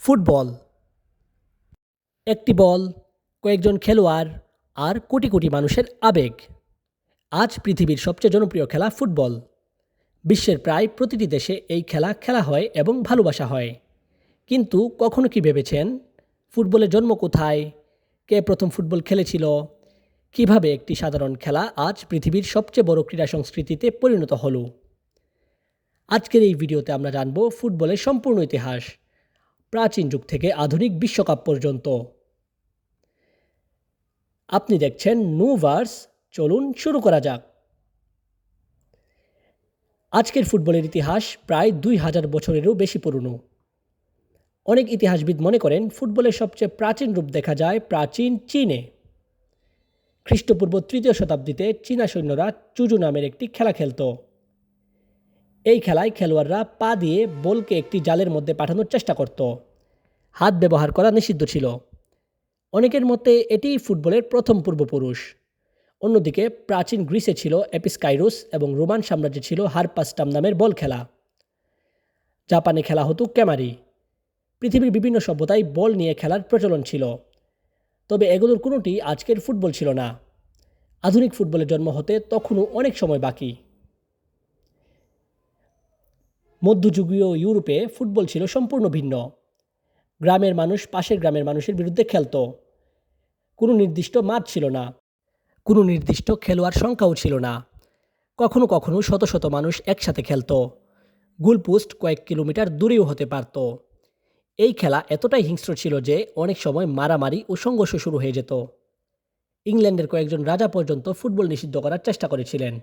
Football একটি বল, কয়েকজন খেলোয়াড় আর কোটি কোটি মানুষের আবেগ। আজ পৃথিবীর সবচেয়ে জনপ্রিয় খেলা ফুটবল। বিশ্বের প্রায় প্রতিটি দেশে এই খেলা খেলা হয় এবং ভালোবাসা হয়। কিন্তু কখনো কি ভেবেছেন ফুটবলের জন্ম কোথায়? কে প্রথম ফুটবল খেলেছিল? কিভাবে একটি সাধারণ খেলা আজ পৃথিবীর সবচেয়ে বড় ক্রীড়া সংস্কৃতিতে পরিণত হলো? আজকের এই ভিডিওতে আমরা জানব ফুটবলের সম্পূর্ণ ইতিহাস, প্রাচীন যুগ থেকে আধুনিক বিশ্বকাপ পর্যন্ত। আপনি দেখছেন নুভার্স, চলুন শুরু করা যাক। আজকের ফুটবলের ইতিহাস প্রায় 2000 বছরেরও বেশি পুরনো। অনেক ইতিহাসবিদ মনে করেন ফুটবলের সবচেয়ে প্রাচীন রূপ দেখা যায় প্রাচীন চীনে। খ্রিস্টপূর্ব 3য় শতাব্দীতে চীনা সৈন্যরা চুজু নামের একটি খেলা খেলত। এই খেলায় খেলোয়াড়রা পা দিয়ে বলকে একটি জালের মধ্যে পাঠানোর চেষ্টা করত। হাত ব্যবহার করা নিষিদ্ধ ছিল। অনেকের মতে এটি ফুটবলের প্রথম পূর্বপুরুষ। অন্যদিকে প্রাচীন গ্রিসে ছিল এপিস্কাইরুস এবং রোমান সাম্রাজ্যে ছিল হারপাস্টাম নামের বল খেলা। জাপানে খেলা হতো ক্যামারি। পৃথিবীর বিভিন্ন সভ্যতায় বল নিয়ে খেলার প্রচলন ছিল, তবে এগুলোর কোনোটি আজকের ফুটবল ছিল না। আধুনিক ফুটবলের জন্ম হতে তখনও অনেক সময় বাকি। মধ্যযুগীয় ইউরোপে ফুটবল ছিল সম্পূর্ণ ভিন্ন। গ্রামের মানুষ পাশের গ্রামের মানুষের বিরুদ্ধে খেলত। কোনো নির্দিষ্ট মাঠ ছিল না, কোনো নির্দিষ্ট খেলোয়াড় সংখ্যাও ছিল না। কখনো কখনো শত শত মানুষ একসাথে খেলত। গোলপোস্ট কয়েক কিলোমিটার দূরেও হতে পারত। এই খেলা এতটাই হিংস্র ছিল যে অনেক সময় মারামারি ও সংঘর্ষ শুরু হয়ে যেত। ইংল্যান্ডের কয়েকজন রাজা পর্যন্ত ফুটবল নিষিদ্ধ করার চেষ্টা করেছিলেন,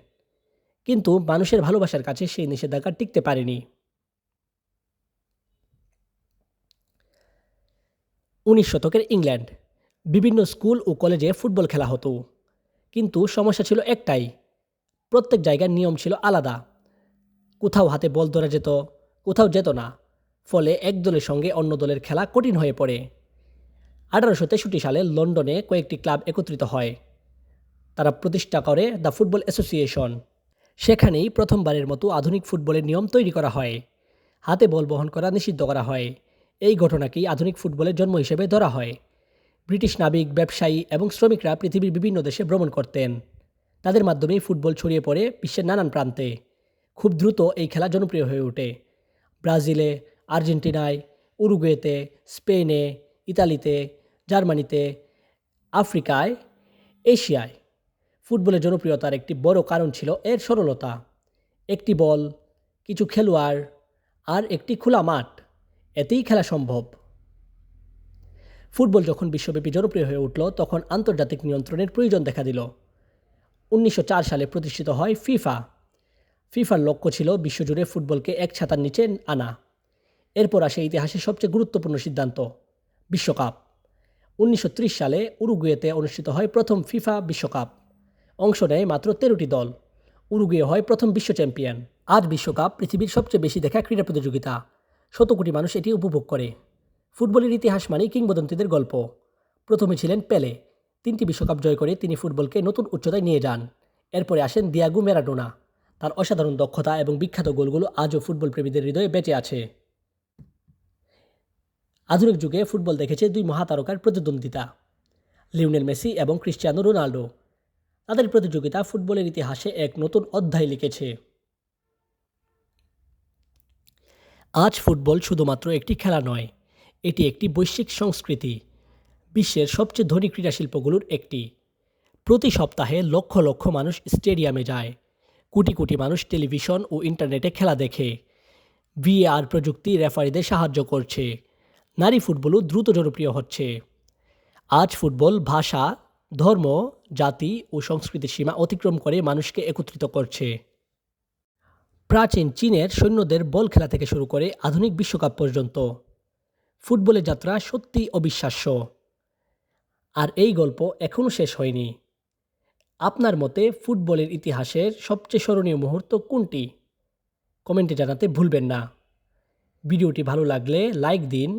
কিন্তু মানুষের ভালোবাসার কাছে সেই নিষেধাজ্ঞা টিকতে পারেনি। 19 শতকের ইংল্যান্ড। বিভিন্ন স্কুল ও কলেজে ফুটবল খেলা হতো, কিন্তু সমস্যা ছিল একটাই, প্রত্যেক জায়গার নিয়ম ছিল আলাদা। কোথাও হাতে বল ধরা যেত, কোথাও যেত না। ফলে এক দলের সঙ্গে অন্য দলের খেলা কঠিন হয়ে পড়ে। 1863 সালে লন্ডনে কয়েকটি ক্লাব একত্রিত হয়। তারা প্রতিষ্ঠা করে দ্য ফুটবল অ্যাসোসিয়েশন। সেখানেই প্রথমবারের মতো আধুনিক ফুটবলের নিয়ম তৈরি করা হয়। হাতে বল বহন করা নিষিদ্ধ করা হয়। এই ঘটনাকেই আধুনিক ফুটবলের জন্ম হিসেবে ধরা হয়। ব্রিটিশ নাবিক, ব্যবসায়ী এবং শ্রমিকরা পৃথিবীর বিভিন্ন দেশে ভ্রমণ করতেন। তাদের মাধ্যমেই ফুটবল ছড়িয়ে পড়ে বিশ্বের নানান প্রান্তে। খুব দ্রুত এই খেলা জনপ্রিয় হয়ে ওঠে। ব্রাজিলে, আর্জেন্টিনায়, উরুগুয়েতে, স্পেনে, ইতালিতে, জার্মানিতে, আফ্রিকায়, এশিয়ায়। ফুটবলের জনপ্রিয়তার একটি বড় কারণ ছিল এর সরলতা। একটি বল, কিছু খেলোয়াড় আর একটি খোলা মাঠ, এতেই খেলা সম্ভব। ফুটবল যখন বিশ্বব্যাপী জনপ্রিয় হয়ে উঠল, তখন আন্তর্জাতিক নিয়ন্ত্রণের প্রয়োজন দেখা দিল। 1904 সালে প্রতিষ্ঠিত হয় ফিফা। ফিফার লক্ষ্য ছিল বিশ্বজুড়ে ফুটবলকে এক ছাতার নিচে আনা। এরপর আসে ইতিহাসের সবচেয়ে গুরুত্বপূর্ণ সিদ্ধান্ত, বিশ্বকাপ। 1930 সালে উরুগুয়েতে অনুষ্ঠিত হয় প্রথম ফিফা বিশ্বকাপ। অংশ নেয় মাত্র 13টি দল। উরুগুয়ে হয় প্রথম বিশ্ব চ্যাম্পিয়ন। আজ বিশ্বকাপ পৃথিবীর সবচেয়ে বেশি দেখা ক্রীড়া প্রতিযোগিতা। শত কোটি মানুষ এটি উপভোগ করে। ফুটবলের ইতিহাস মানেই কিংবদন্তিদের গল্প। প্রথমে ছিলেন পেলে। 3টি বিশ্বকাপ জয় করে তিনি ফুটবলকে নতুন উচ্চতায় নিয়ে যান। এরপরে আসেন দিয়াগো ম্যারাডোনা। তার অসাধারণ দক্ষতা এবং বিখ্যাত গোলগুলো আজও ফুটবল প্রেমীদের হৃদয়ে বেঁচে আছে। আধুনিক যুগে ফুটবল দেখেছে দুই মহাতারকার প্রতিদ্বন্দ্বিতা, লিওনেল মেসি এবং ক্রিস্টিয়ানো রোনাল্ডো। তাদের প্রতিযোগিতা ফুটবলের ইতিহাসে এক নতুন অধ্যায় লিখেছে। আজ ফুটবল শুধুমাত্র একটি খেলা নয়, এটি একটি বৈশ্বিক সংস্কৃতি। বিশ্বের সবচেয়ে ধনী ক্রীড়াশিল্পগুলোর একটি। প্রতি সপ্তাহে লক্ষ লক্ষ মানুষ স্টেডিয়ামে যায়। কোটি কোটি মানুষ টেলিভিশন ও ইন্টারনেটে খেলা দেখে। ভিএআর প্রযুক্তি রেফারিদের সাহায্য করছে। নারী ফুটবলও দ্রুত জনপ্রিয় হচ্ছে। আজ ফুটবল ভাষা, ধর্ম, জাতি ও সংস্কৃতির সীমা অতিক্রম করে মানুষকে একত্রিত করছে। প্রাচীন চীনের সৈন্যদের বল খেলা থেকে শুরু করে আধুনিক বিশ্বকাপ পর্যন্ত ফুটবলের যাত্রা সত্যিই অবিশ্বাস্য। আর এই গল্প এখনও শেষ হয়নি। আপনার মতে ফুটবলের ইতিহাসের সবচেয়ে স্মরণীয় মুহূর্ত কোনটি? কমেন্টে জানাতে ভুলবেন না। ভিডিওটি ভালো লাগলে লাইক দিন,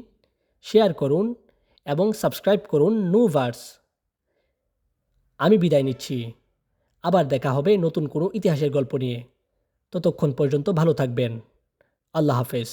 শেয়ার করুন এবং সাবস্ক্রাইব করুন নুভার্স। আমি বিদায় নিচ্ছি। আবার দেখা হবে নতুন কোনো ইতিহাসের গল্প নিয়ে। ততক্ষণ পর্যন্ত ভালো থাকবেন। আল্লাহ হাফেজ।